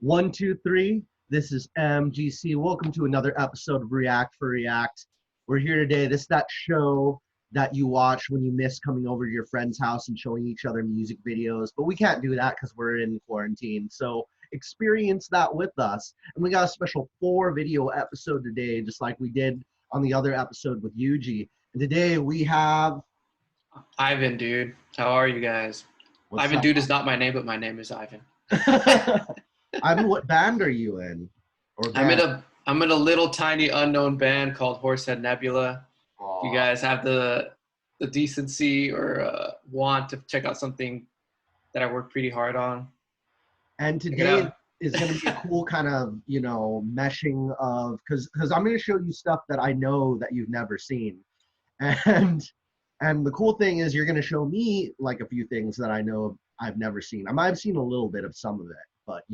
One, two, three. This is MGC. Welcome to another episode of React4React. We're here today. This is that show that you watch when you miss coming over to your friend's house and showing each other music videos. But we can't do that because we're in quarantine. So experience that with us. And we got a special 4-video episode today, just like we did on the other episode with Yuji. And today we have Ivan, dude. How are you guys? What's Ivan, up? dude, is not my name, but my name is Ivan. Ivan, what band are you in? Or I'm in a little tiny unknown band called Horsehead Nebula. Aww. You guys have the decency or want to check out something that I worked pretty hard on. And today is going to be a cool kind of, meshing of, because I'm going to show you stuff that I know that you've never seen. And the cool thing is you're going to show me like a few things that I know I've never seen. I might have seen a little bit of some of it, but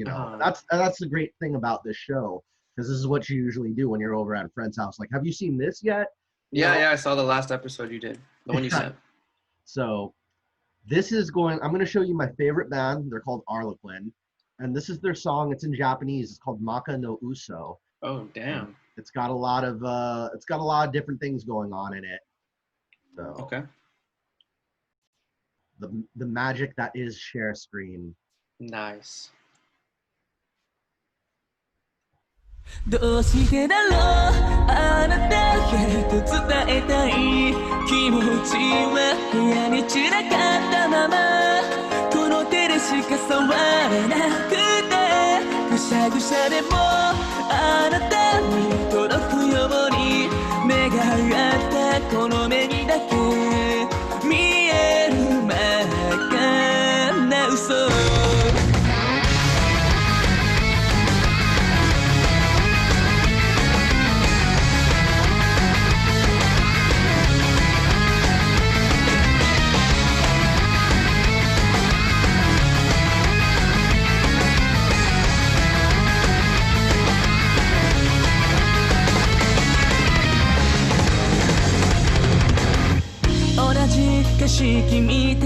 that's the great thing about this show, because this is what you usually do when you're over at a friend's house. Like, have you seen this yet? Yeah, I saw the last episode you did, the one you sent. So this is I'm going to show you my favorite band. They're called Arlequin, and this is their song. It's in Japanese. It's called Makka no Uso. Oh, damn. It's got a lot of different things going on in it. So okay. The magic that is share screen. Nice. どうしてだろうあなたへと伝えたい気持ちは部屋に散らかったままこの手でしか触れなくてぐしゃぐしゃでもあなたに届くように目が合ったこの目にだけ見える真っ赤な嘘景色見て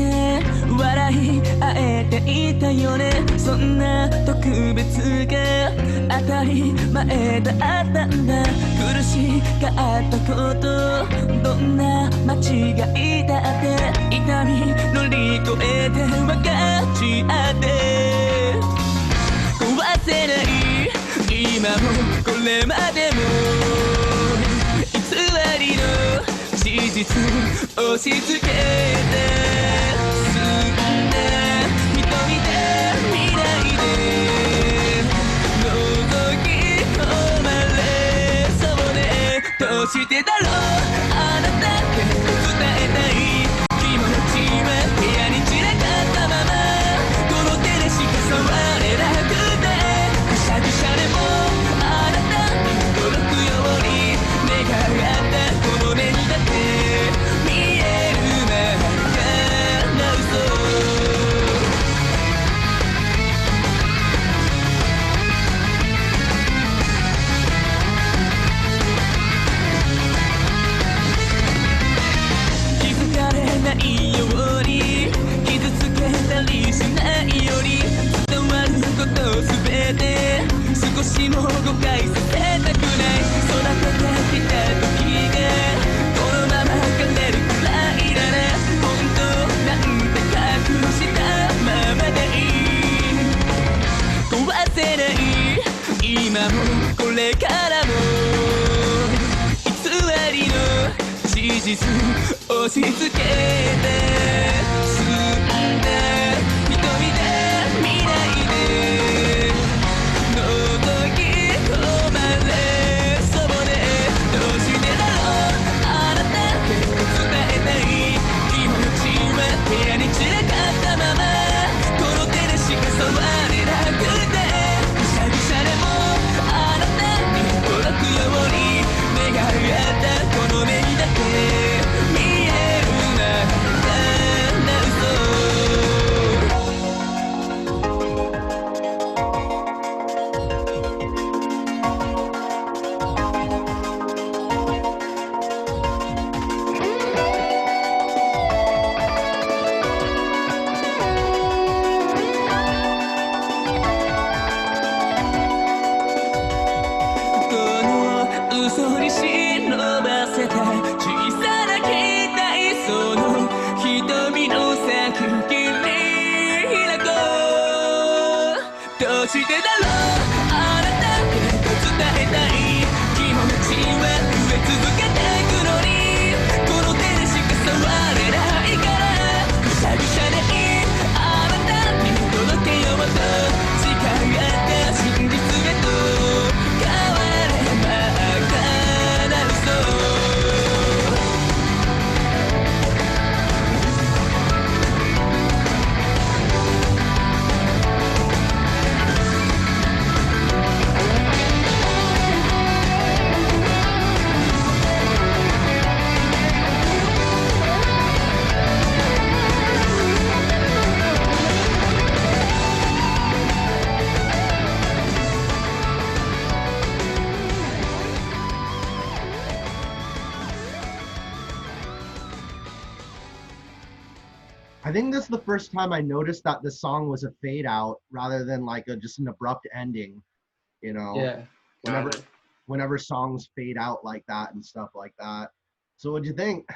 笑い合えていたよねそんな特別が当たり前だったんだ苦しかったことどんな間違いだって痛み乗り越えて分かち合って壊せない今もこれまでも偽りの事実押し付けて進んで瞳で見ないで覗き込まれそうねどうしてだろうあなたって伝えたい気持ちは部屋に散らかったままこの手でしか触れなくてぐしゃぐしゃでもあなたに届くように目が合ったこの目にだけないように傷つけたりしないように伝わることすべて少しも誤解させたくない育ててきた時がこのまま枯れるくらいなら本当なんて隠したままでいい壊せない今もこれからも偽りの事実押し付けて進んで瞳で見ないで覗き込まれそうねどうしてだろうあなたって伝えたい気持ちは部屋に散らかったままこの手でしか触れなくてぐしゃぐしゃでもあなたに届くように目が合ったこの目にだけ見えるなどうしてだろうあなたへと伝えたい気持ちは増え続けてくのにこの手でしか触れないからぐしゃぐしゃでいいあなたに届けようと誓い合った真実へと変わればなるそう I think this is the first time I noticed that this song was a fade out rather than like just an abrupt ending, you know? Yeah. Whenever songs fade out like that and stuff like that. So what'd you think?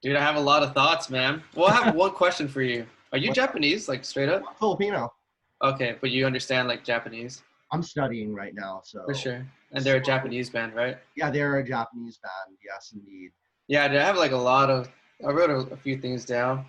Dude, I have a lot of thoughts, man. Well, I have one question for you. Are you Japanese, like straight up? Filipino. Okay, but you understand like Japanese? I'm studying right now, so. For sure. And they're a Japanese band, right? Yeah, they're a Japanese band. Yes, indeed. Yeah, dude, I have like a lot of, I wrote a few things down.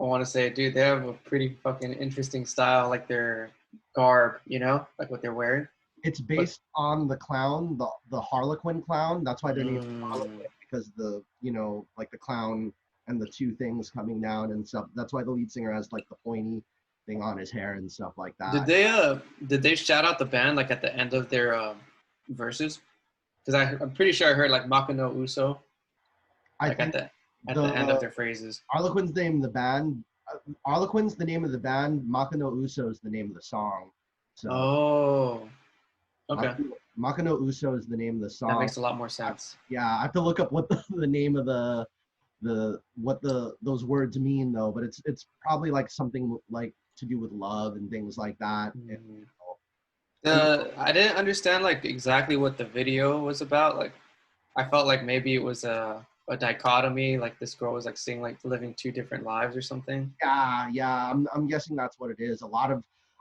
I want to say, dude, they have a pretty fucking interesting style, like their garb, you know, like what they're wearing. It's based on the clown, the Harlequin clown. That's why they're named Mm. Harlequin, because the, you know, like the clown and the two things coming down and stuff. That's why the lead singer has like the pointy thing on his hair and stuff like that. Did they shout out the band like at the end of their verses? Because I'm pretty sure I heard like Maka no Uso I like think at the end of their phrases. Arlequin's the name of the band. Arlequin's the name of the band. Maka no Uso is the name of the song. So Oh, okay. Maka no Uso is the name of the song. That makes a lot more sense. Yeah, I have to look up what the name of those words mean though, but it's probably like something like to do with love and things like that. Mm. I didn't understand like exactly what the video was about. Like, I felt like maybe it was a dichotomy. Like this girl was like seeing like living two different lives or something. Yeah. I'm guessing that's what it is.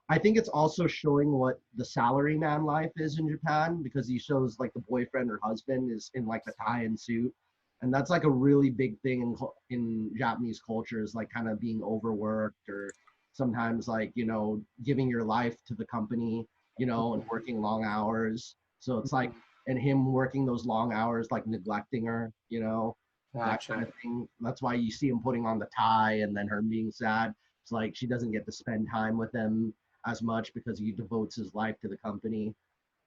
I think it's also showing what the salaryman life is in Japan, because he shows like the boyfriend or husband is in like the tie and suit, and that's like a really big thing in Japanese culture, is like kind of being overworked, or sometimes like, you know, giving your life to the company, you know, and working long hours. So it's like, and him working those long hours, like neglecting her, you know, that kind of thing. That's why you see him putting on the tie, and then her being sad. It's like she doesn't get to spend time with him as much because he devotes his life to the company.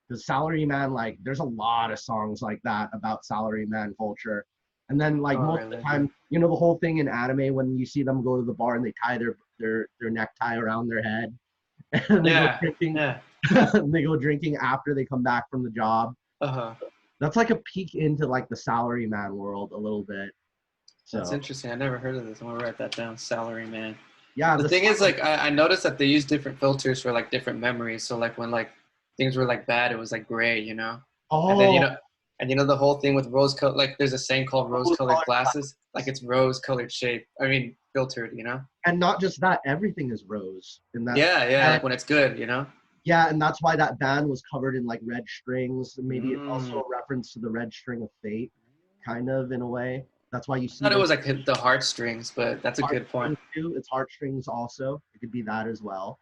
The salaryman, like there's a lot of songs like that about salaryman culture. And then like most of the time, you know, the whole thing in anime, when you see them go to the bar and they tie their necktie around their head, and they go drinking, they go drinking after they come back from the job. That's like a peek into like the salaryman world a little bit. So that's interesting. I never heard of this. I'm gonna write that down. Salaryman. Yeah. The thing is, like, I noticed that they use different filters for like different memories. So like when like things were like bad, it was like gray, you know. Oh. And then you know the whole thing with rose color. Like there's a saying called rose-colored glasses. Like it's rose-colored shape. I mean filtered, you know. And not just that, everything is rose in that. Yeah. Like when it's good, you know. Yeah, and that's why that band was covered in like red strings. Maybe it's also a reference to the red string of fate, kind of in a way. That's why you see. I thought it was like the heartstrings, but that's a good point. Too. It's heartstrings also. It could be that as well.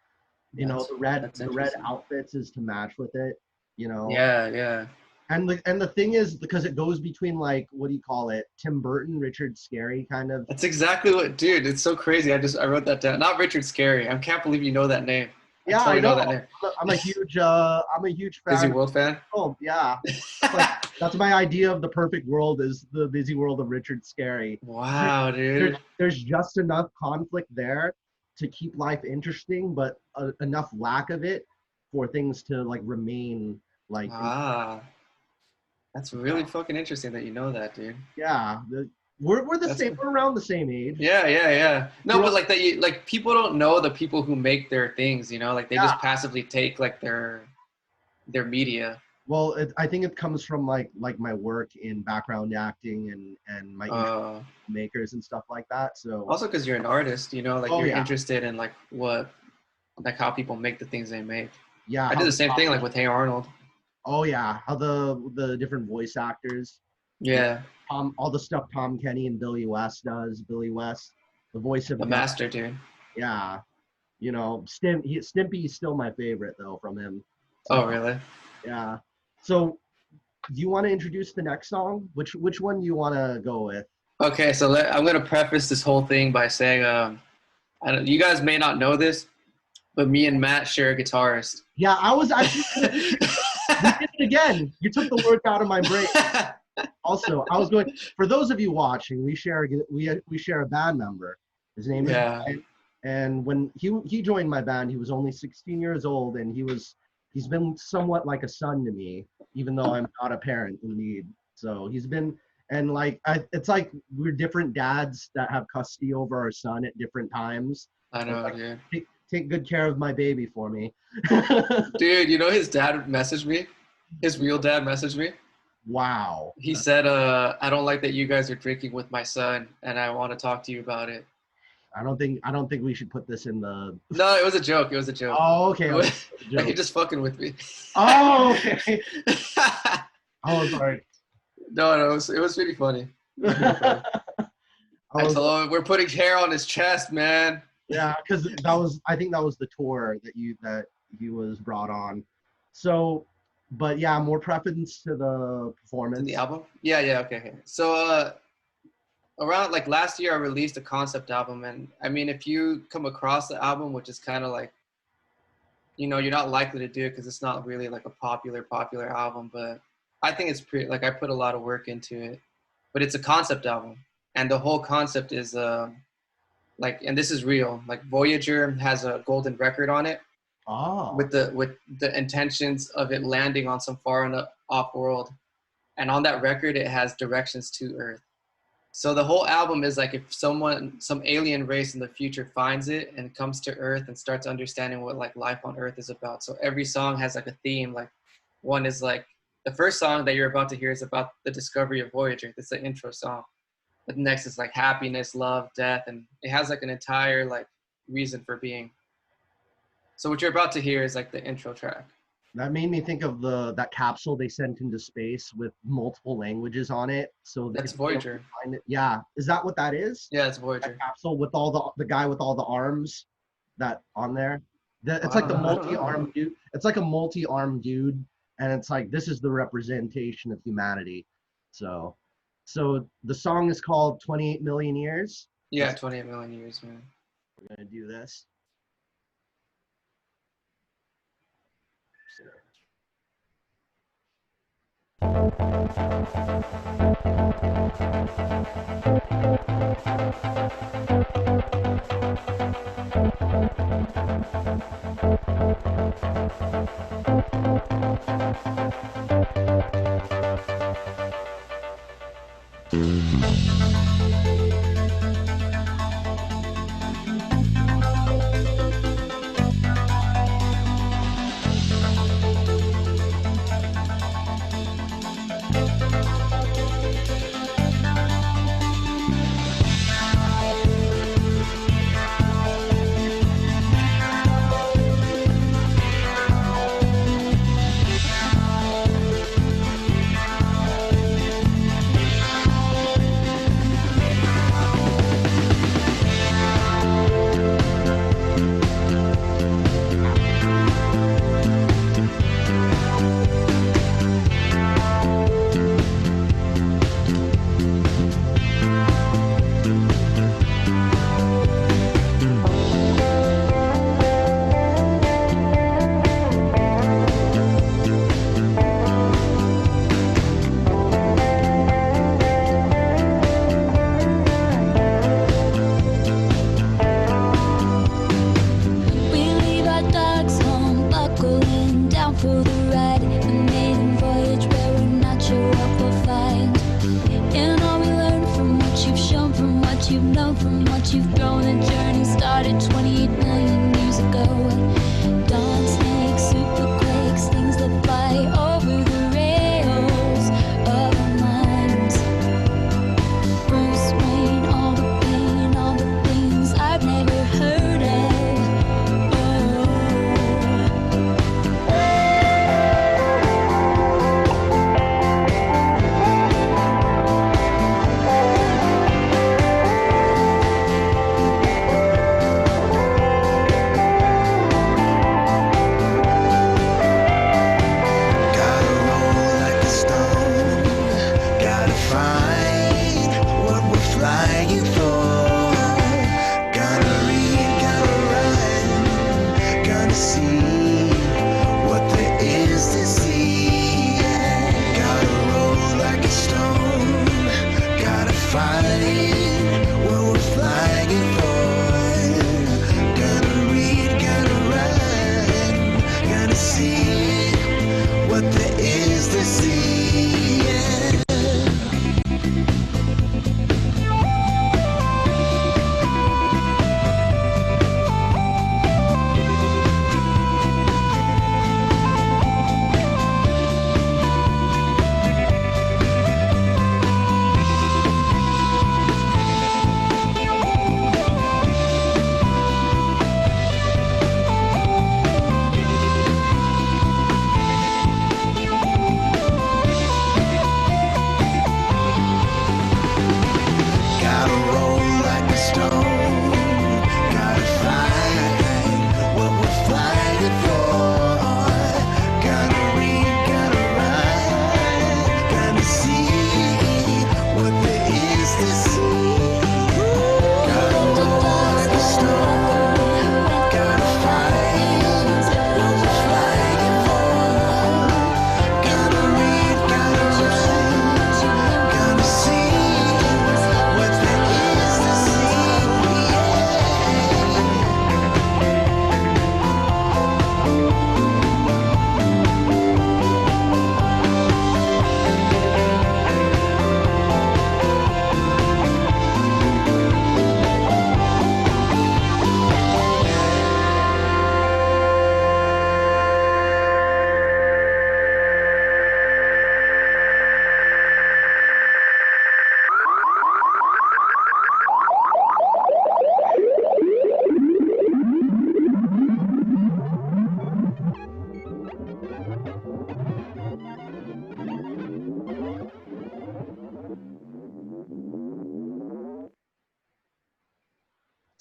You know, the red outfits is to match with it. You know. Yeah. And the thing is, because it goes between like, what do you call it? Tim Burton, Richard Scarry kind of. That's exactly what, dude. It's so crazy. I wrote that down. Not Richard Scarry. I can't believe you know that name. Yeah, I know that name. I'm a huge fan. Busy World fan? Oh, yeah. That's my idea of the perfect world, is the busy world of Richard Scarry. Wow, dude. There's just enough conflict there to keep life interesting, but enough lack of it for things to like remain like. That's really fucking interesting that you know that, dude. Yeah. We're same. We're around the same age. Yeah. No, but like that, like people don't know the people who make their things. You know, like they just passively take like their media. Well, I think it comes from like my work in background acting and my makers and stuff like that. So also because you're an artist, you know, like you're interested in like what like how people make the things they make. Yeah, I did the same thing like with Hey Arnold. Oh yeah, how the different voice actors. Yeah. All the stuff Tom Kenny and Billy West does. Billy West, the voice of The master, dude. Yeah, you know, Stimpy is still my favorite though from him. So, Oh really? Yeah. So, do you want to introduce the next song? Which one do you want to go with? Okay, so I'm gonna preface this whole thing by saying, you guys may not know this, but me and Matt share a guitarist. Yeah, I was actually. We did it again. You took the words out of my brain. Also, I was going. For those of you watching, we share a band member. His name is Brian, and when he joined my band, he was only 16 years old, and he's been somewhat like a son to me, even though I'm not a parent indeed. So he's been, and like it's like we're different dads that have custody over our son at different times. I know, like, dude. Take good care of my baby for me. Dude, you know his dad messaged me? His real dad messaged me? Wow. He said, I don't like that you guys are drinking with my son, and I want to talk to you about it. I don't think we should put this in the. No, it was a joke. It was a joke. Oh, okay. Like he just fucking with me. Oh, okay. Oh, sorry. No, it was pretty funny. I told him we're putting hair on his chest, man. Yeah, because I think that was the tour that he was brought on. So, but yeah, more preference to the performance. In the album? Yeah, okay. So around like last year I released a concept album, and I mean if you come across the album, which is kind of like, you know, you're not likely to do it because it's not really like a popular album, but I think it's pretty, like I put a lot of work into it. But it's a concept album, and the whole concept is like, and this is real, like Voyager has a golden record on it. Oh. With the intentions of it landing on some far enough off world, and on that record it has directions to Earth. So the whole album is like if some alien race in the future finds it and comes to Earth and starts understanding what like life on Earth is about. So every song has like a theme. Like one is like the first song that you're about to hear is about the discovery of Voyager. That's the intro song. The next is like happiness, love, death, and it has like an entire like reason for being. So what you're about to hear is like the intro track. That made me think of that capsule they sent into space with multiple languages on it. So that's Voyager. Yeah, is that what that is? Yeah, it's Voyager. That capsule with all the guy with all the arms that on there. It's like the multi-armed dude. It's like a multi-armed dude, and it's like this is the representation of humanity. So the song is called 28 Million Years. Yeah, 28 million years, man. We're gonna do this.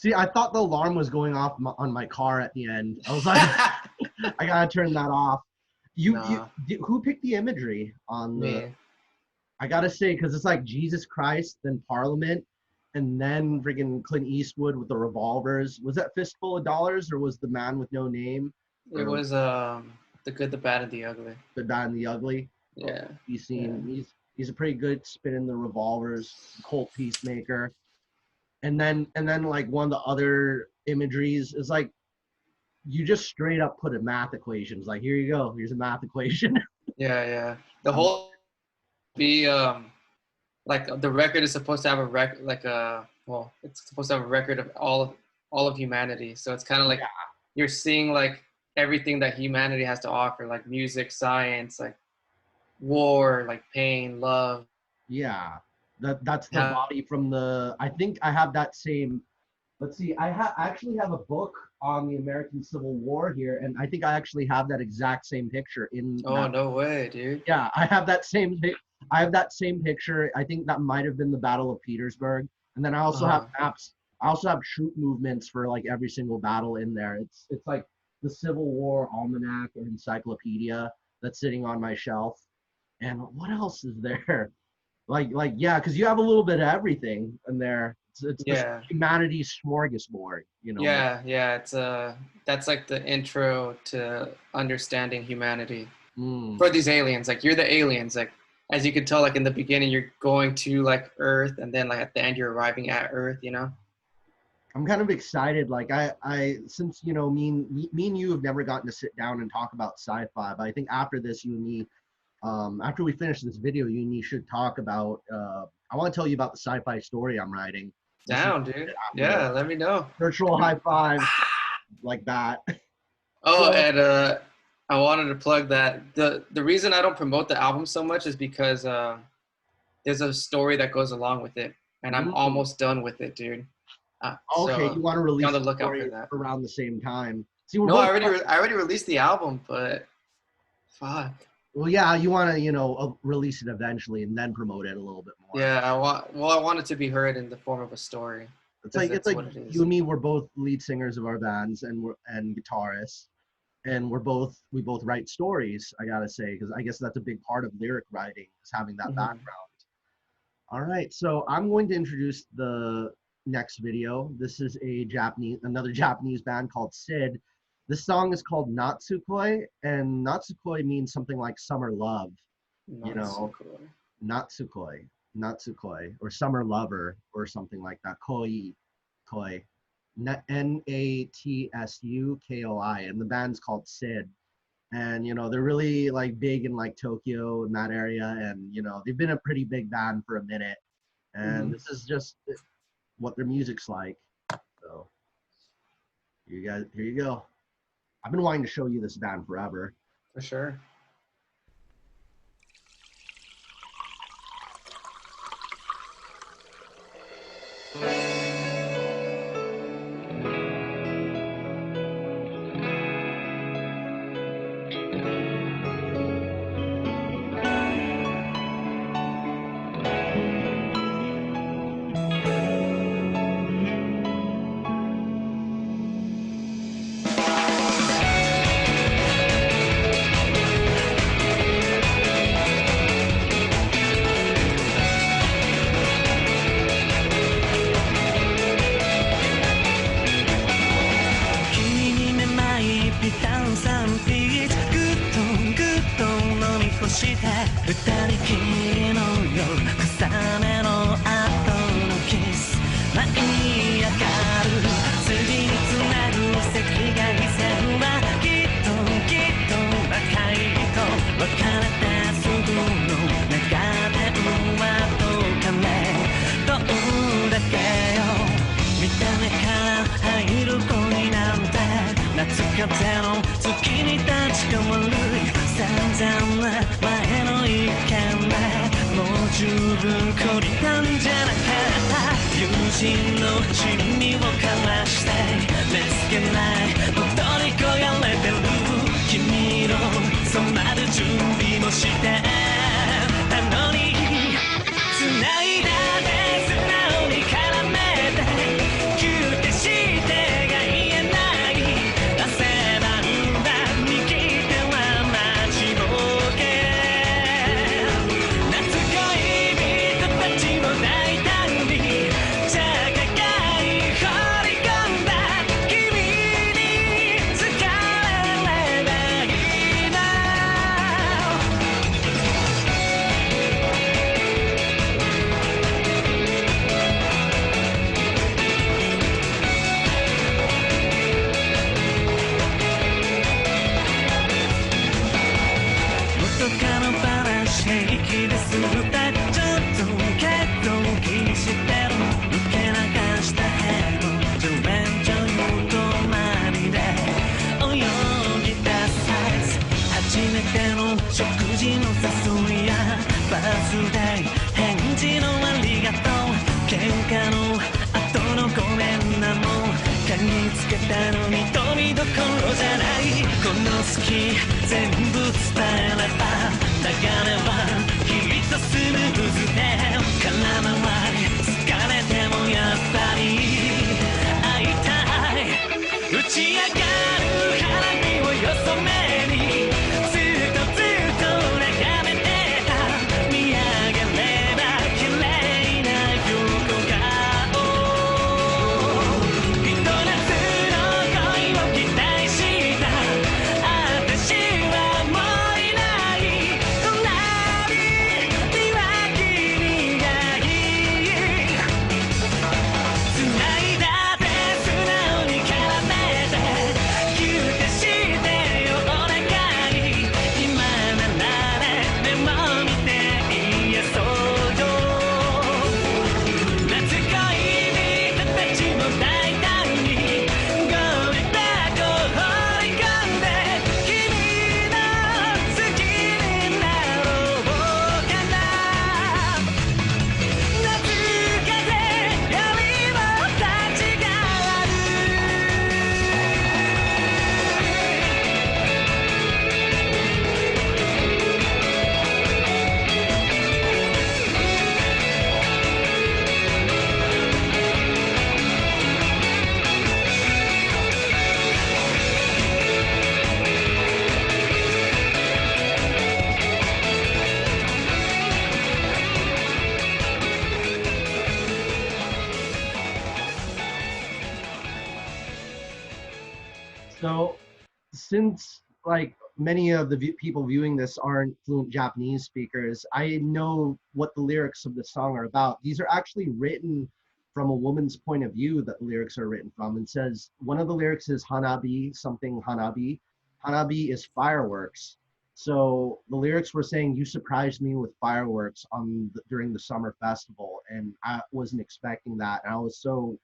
See, I thought the alarm was going off on my car at the end. I was like, I gotta turn that off. Who picked the imagery on the? Me. I gotta say, because it's like Jesus Christ, then Parliament, and then freaking Clint Eastwood with the revolvers. Was that Fistful of Dollars, or was The Man with No Name? It was The Good, the Bad, and the Ugly. The Bad and the Ugly. Yeah. He's a pretty good spinning the revolvers, Colt Peacemaker. And then like one of the other imageries is like you just straight up put a math equation. It's like, here you go, here's a math equation. Yeah. The whole like the record is supposed to have a record it's supposed to have a record of all of humanity. So it's kind of like you're seeing like everything that humanity has to offer, like music, science, like war, like pain, love. Yeah. That's the body from the, I think I have that same, let's see, I actually have a book on the American Civil War here, and I think I actually have that exact same picture in. Oh, no way, dude. Yeah, I have that same picture. I think that might have been the Battle of Petersburg. And then I also have maps. I also have troop movements for like every single battle in there. It's like the Civil War Almanac or Encyclopedia that's sitting on my shelf. And what else is there? Like yeah, because you have a little bit of everything in there. It's humanity's smorgasbord, you know. Yeah. It's that's like the intro to understanding humanity for these aliens. Like you're the aliens. Like as you could tell, like in the beginning, you're going to like Earth, and then like at the end, you're arriving at Earth. You know. I'm kind of excited. Like I since you know me and you have never gotten to sit down and talk about sci-fi, but I think after this, you and me. After we finish this video, you and me should talk about, I want to tell you about the sci-fi story I'm writing. Down, dude. Yeah, let me know. Virtual high five, like that. Oh, and I wanted to plug that. The reason I don't promote the album so much is because there's a story that goes along with it, and I'm almost done with it, dude. Okay, so you want to release on the the lookout story for that around the same time. See, no, I already released the album, but fuck. Well, yeah, you want to, release it eventually and then promote it a little bit more. Yeah, I want it to be heard in the form of a story. It's like you and me. We're both lead singers of our bands and guitarists, and we both write stories. I gotta say, because I guess that's a big part of lyric writing is having that background. All right, so I'm going to introduce the next video. This is another Japanese band called SID. This song is called Natsukoi, and Natsukoi means something like summer love, Natsukoi, or summer lover, or something like that. Koi, Natsukoi, and the band's called SID. And they're really like big in like Tokyo and that area, and they've been a pretty big band for a minute, and this is just what their music's like. So here you go. I've been wanting to show you this band forever. For sure. 繋いだで素直に絡めてキューってしめての食事の誘いやバースデー返事のありがとう喧嘩の後のごめんなも嗅ぎつけたのに飛びどころじゃないこの好き全部伝えれば流れはきっとスムーズで空回り疲れてもやっぱり会いたい打ち上がる花火をよそ目にずっと眺めてた見上げれば綺麗な横顔ひと夏の恋を期待した私はもういない隣には君がいい繋いだ手素直に絡めてギュッてしてよお願い今ならね目も見て言えそうよ夏恋人たちも大胆にゴミ箱放り込んで君の好きになろうかな夏風よりも立ち上がるSo, since like many of the people viewing this aren't fluent Japanese speakers, I know what the lyrics of the song are about. These are actually written from a woman's point of view that the lyrics are written from. And says one of the lyrics is hanabi, something hanabi. Hanabi is fireworks. So the lyrics were saying, you surprised me with fireworks during the summer festival. And I wasn't expecting that. And I was so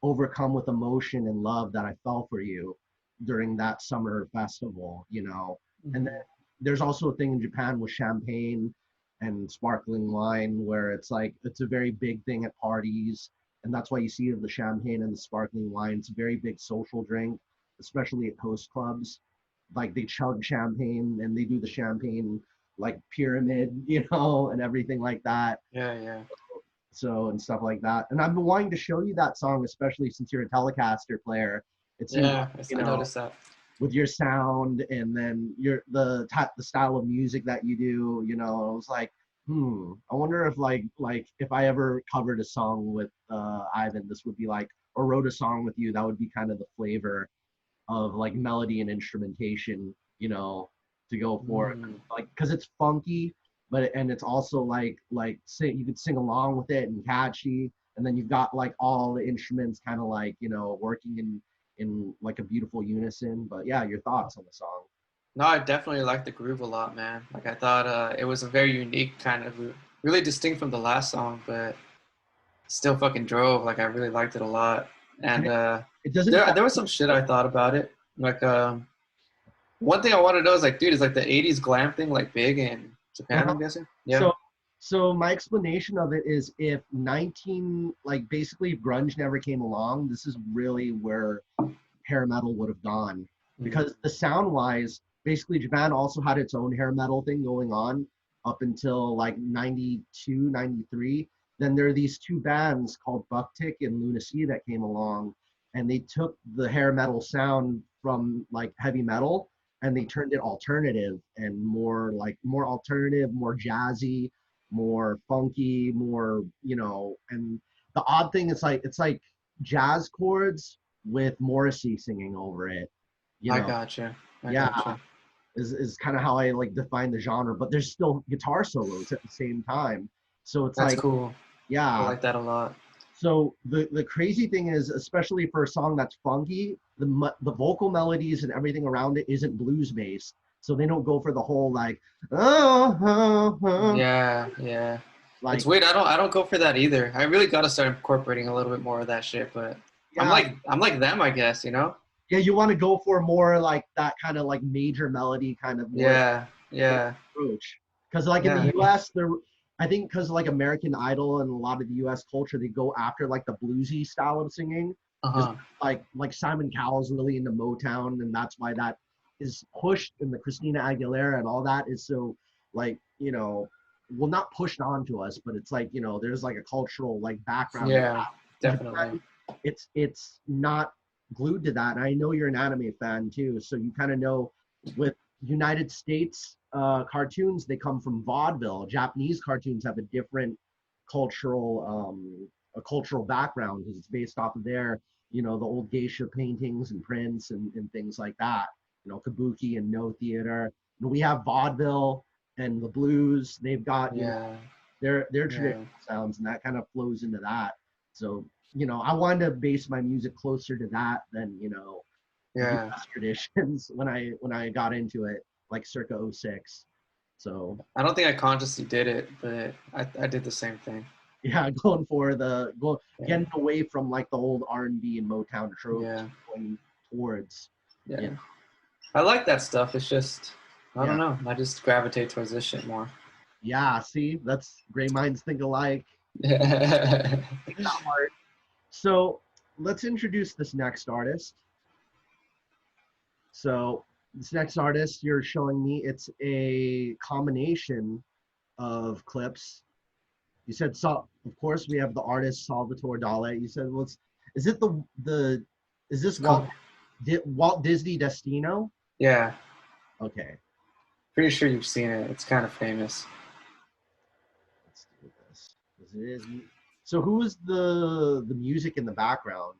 overcome with emotion and love that I fell for you during that summer festival, you know. And then there's also a thing in Japan with champagne and sparkling wine where it's like it's a very big thing at parties, and that's why you see the champagne and the sparkling wine. It's a very big social drink, especially at host clubs. Like they chug champagne and they do the champagne like pyramid, you know, and everything like that. Yeah. So and stuff like that. And I've been wanting to show you that song, especially since you're a Telecaster player. It seems Yeah, like, I noticed that. with your sound and then the style of music that you do, you know, I was like, I wonder if like if I ever covered a song with Ivan, this would be like, or wrote a song with you, that would be kind of the flavor of like melody and instrumentation, you know, to go for it. Like, because it's funky, and it's also like you could sing along with it and catchy, and then you've got like all the instruments kind of like, you know, working in like a beautiful unison. But yeah, your thoughts on the song? No, I definitely like the groove a lot, man. Like I thought it was a very unique kind of, really distinct from the last song, but still fucking drove. Like I really liked it a lot. And it doesn't. There was some shit I thought about it. Like one thing I wanted to know is like, dude, is like the '80s glam thing like big in Japan? I'm guessing. Yeah. So my explanation of it is if basically grunge never came along, this is really where hair metal would have gone. Because the sound wise, basically Japan also had its own hair metal thing going on up until like 92, 93. Then there are these two bands called Bucktick and Lunacy that came along, and they took the hair metal sound from like heavy metal and they turned it alternative and more alternative, more jazzy, more funky, more, you know. And the odd thing is like it's like jazz chords with Morrissey singing over it, you know. I gotcha. Is kind of how I like define the genre, but there's still guitar solos at the same time, so it's That's like cool. Yeah, I like that a lot. So the crazy thing is, especially for a song that's funky, the vocal melodies and everything around it isn't blues based. So they don't go for the whole like, Yeah. Like, it's weird. I don't go for that either. I really got to start incorporating a little bit more of that shit. But yeah. I'm like them, I guess. You know. Yeah, you want to go for more like that kind of like major melody kind of more yeah. approach. Because like in the US, I think because like American Idol and a lot of the US culture, they go after like the bluesy style of singing. Like Simon Cowell's really into Motown, and that's why that is pushed, and the Christina Aguilera and all that is so like, you know, well, not pushed onto us, but it's like, you know, there's like a cultural like background. Yeah, definitely. It's not glued to that. And I know you're an anime fan too, so you kind of know with United States cartoons, they come from vaudeville. Japanese cartoons have a different cultural background because it's based off of their, you know, the old geisha paintings and prints and things like that. You know, kabuki and no theater. And we have vaudeville and the blues. They've got you know, their traditional sounds, and that kind of flows into that. So, you know, I wanted to base my music closer to that than, you know, US traditions when I got into it, like circa 06. So I don't think I consciously did it, but I did the same thing. Yeah, getting away from like the old R&B and Motown tropes, going towards. Yeah. I like that stuff. It's just, I don't know. I just gravitate towards this shit more. Yeah, see, that's great minds think alike. So let's introduce this next artist. So this next artist you're showing me, it's a combination of clips. You said, so of course we have the artist Salvatore Dali. You said, well, is it is this Walt Disney-Destino? Yeah. Okay. Pretty sure you've seen it. It's kind of famous. Let's do this. It is. So who is the music in the background?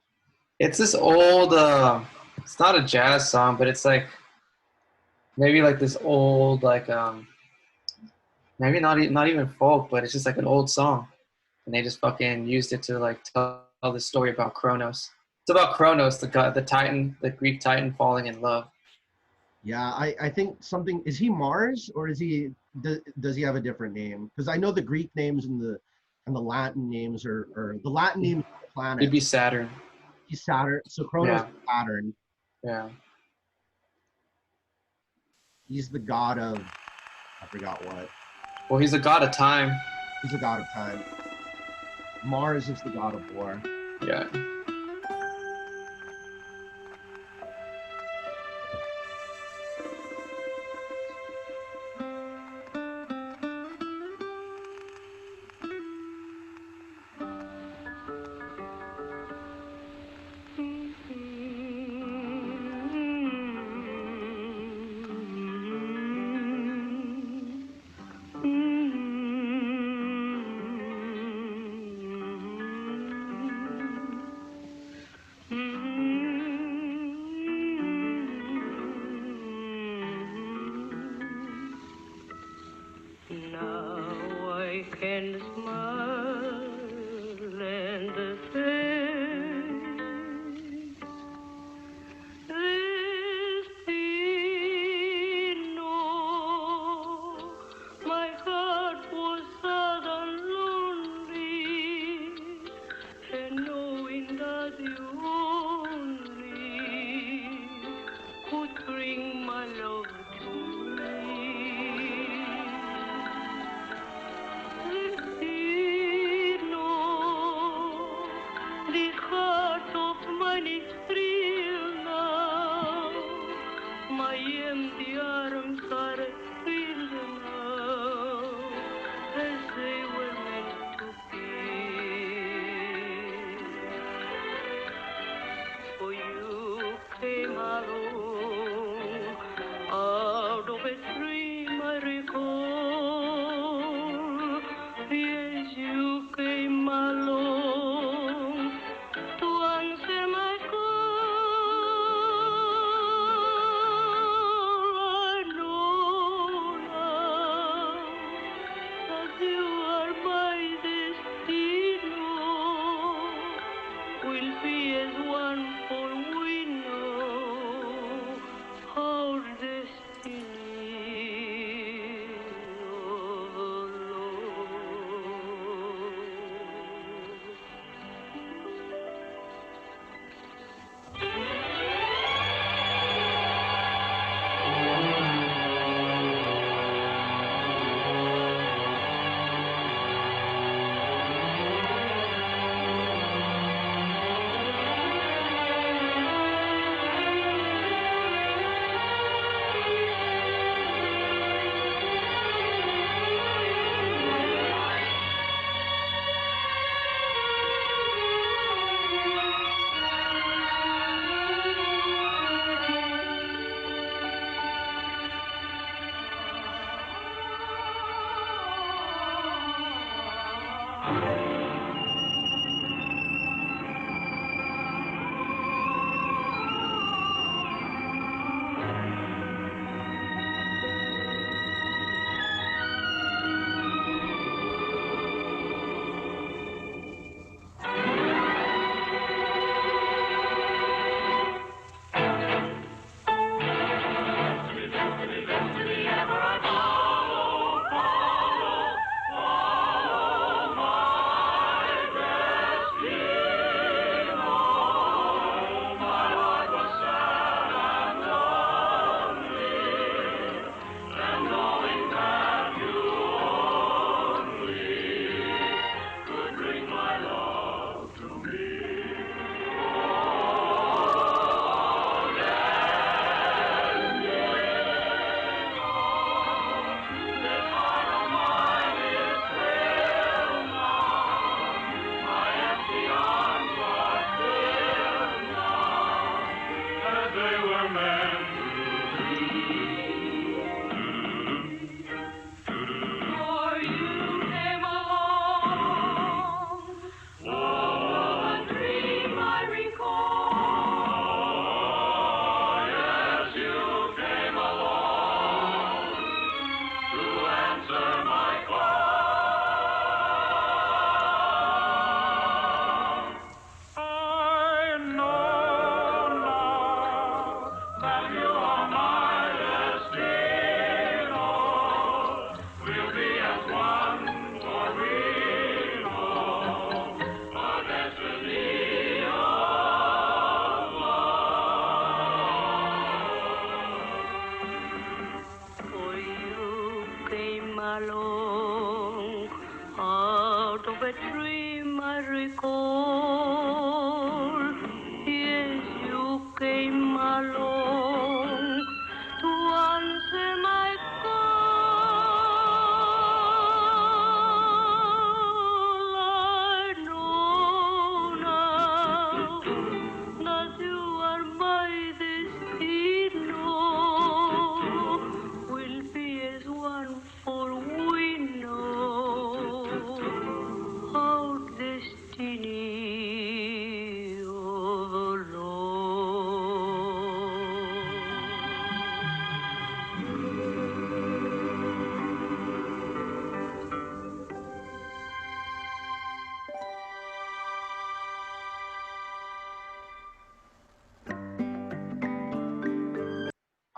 It's this old, it's not a jazz song, but it's like, maybe like this old, like, maybe not even folk, but it's just like an old song. And they just fucking used it to like tell the story about Kronos. It's about Kronos, the god, the Titan, the Greek Titan falling in love. Yeah, I think something, is he Mars or is he, does he have a different name? Because I know the Greek names and the Latin names or the Latin names of the planet. It'd be Saturn. He's Saturn. So Kronos is Saturn. Yeah. He's the god of, I forgot what. Well, he's a god of time. He's a god of time. Mars is the god of war. Yeah.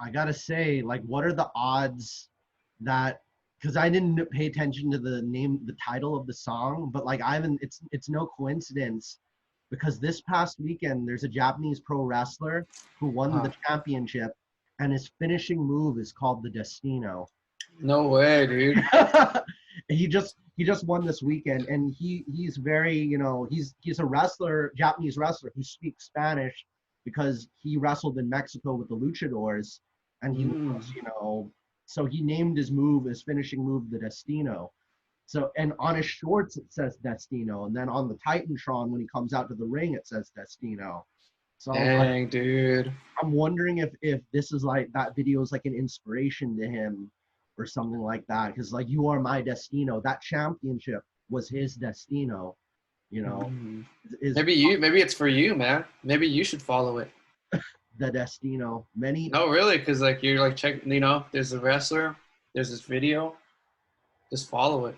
I gotta say, like, what are the odds that, because I didn't pay attention to the title of the song, but like I haven't, it's no coincidence because this past weekend there's a Japanese pro wrestler who won the championship, and his finishing move is called the Destino. No way, dude. he just won this weekend, and he's very, you know, he's a wrestler, Japanese wrestler who speaks Spanish because he wrestled in Mexico with the luchadors, and he was, you know, so he named his finishing move, the Destino. So, and on his shorts it says Destino, and then on the Titantron when he comes out to the ring it says Destino. So dang, dude. I'm wondering if this is like, that video is like an inspiration to him or something like that, because like, you are my Destino, that championship was his Destino, you know. Maybe it's for you, man. Maybe you should follow it. The Destino. No, really, because like you're like checking, you know, there's a wrestler, there's this video, just follow it.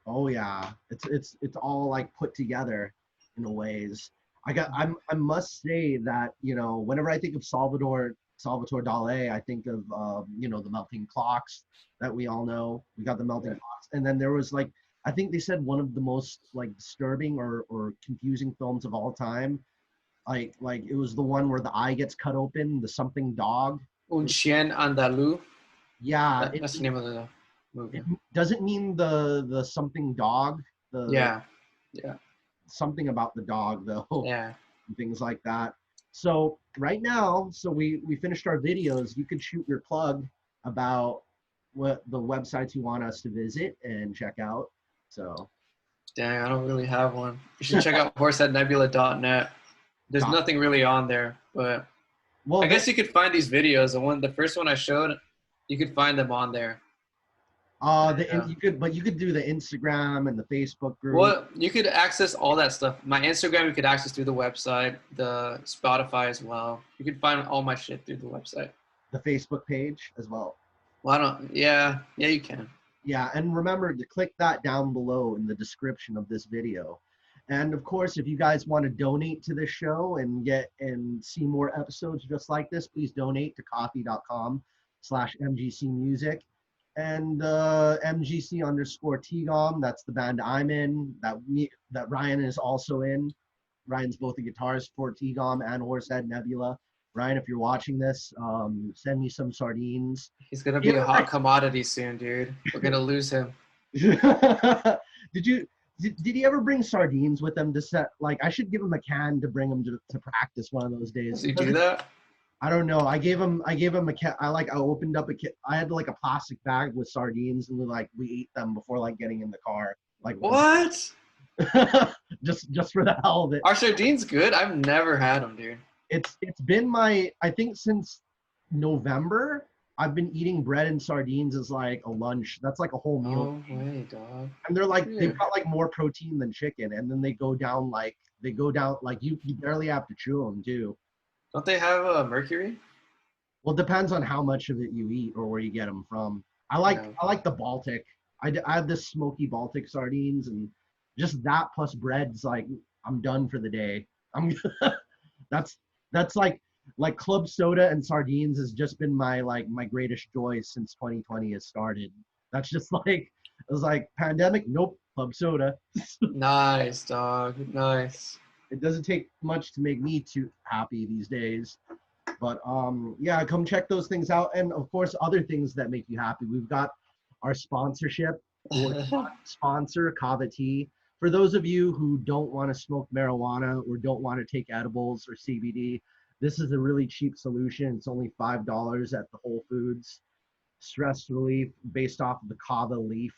Oh yeah, it's all like put together in a ways. I must say that, you know, whenever I think of Salvador Dali, I think of you know, the melting clocks that we all know. We got the melting clocks, and then there was like, I think they said one of the most like disturbing or confusing films of all time. Like it was the one where the eye gets cut open, the something dog. Un chien andalou. Yeah, That's the name of the movie. It doesn't mean the something dog. Yeah. Something about the dog though. Yeah. And things like that. So right now, so we finished our videos. You can shoot your plug about what the websites you want us to visit and check out. So. Dang, I don't really have one. You should check out horseheadnebula.net. There's nothing really on there, but well, I guess you could find these videos. The first one I showed, you could find them on there. You could do the Instagram and the Facebook group. Well, you could access all that stuff. My Instagram you could access through the website, the Spotify as well. You could find all my shit through the website. The Facebook page as well. Well, yeah, you can. Yeah, and remember to click that down below in the description of this video. And of course, if you guys want to donate to this show and see more episodes just like this, please donate to coffee.com/MGCmusic. And MGC_Tgom, that's the band I'm in, that Ryan is also in. Ryan's both a guitarist for Tgom and Horsehead Nebula. Ryan, if you're watching this, send me some sardines. He's gonna be a hot commodity soon, dude. We're gonna lose him. Did he ever bring sardines with him to set? Like, I should give him a can to bring him to practice one of those days. Does he do that? I don't know. I gave him a can. I opened up a kit. I had like a plastic bag with sardines, and we ate them before like getting in the car. Like, what? just for the hell of it. Are sardines good? I've never had them, dude. It's been I think since November, I've been eating bread and sardines as like a lunch. That's like a whole meal. No way, dog. And they're like, they've got like more protein than chicken, and then they go down like you barely have to chew them too. Don't they have mercury? Well, it depends on how much of it you eat or where you get them from. I like the Baltic. I have this smoky Baltic sardines, and just that plus bread's like I'm done for the day. I'm that's like club soda and sardines has just been my greatest joy since 2020 has started. That's just like it was like pandemic, nope, club soda. Nice, dog. Nice. It doesn't take much to make me too happy these days. But yeah, come check those things out, and of course other things that make you happy. We've got our sponsorship or sponsor Kava Tea. For those of you who don't want to smoke marijuana or don't want to take edibles or CBD, this is a really cheap solution. It's only $5 at the Whole Foods. Stress relief based off of the kava leaf,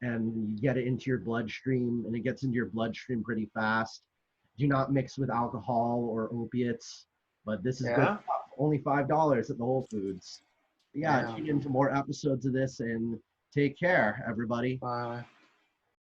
and you get it into your bloodstream, and it gets into your bloodstream pretty fast. Do not mix with alcohol or opiates, but this is good Yeah. stuff. Only $5 at the Whole Foods. Yeah, Yeah. tune into more episodes of this, and take care, everybody. Bye.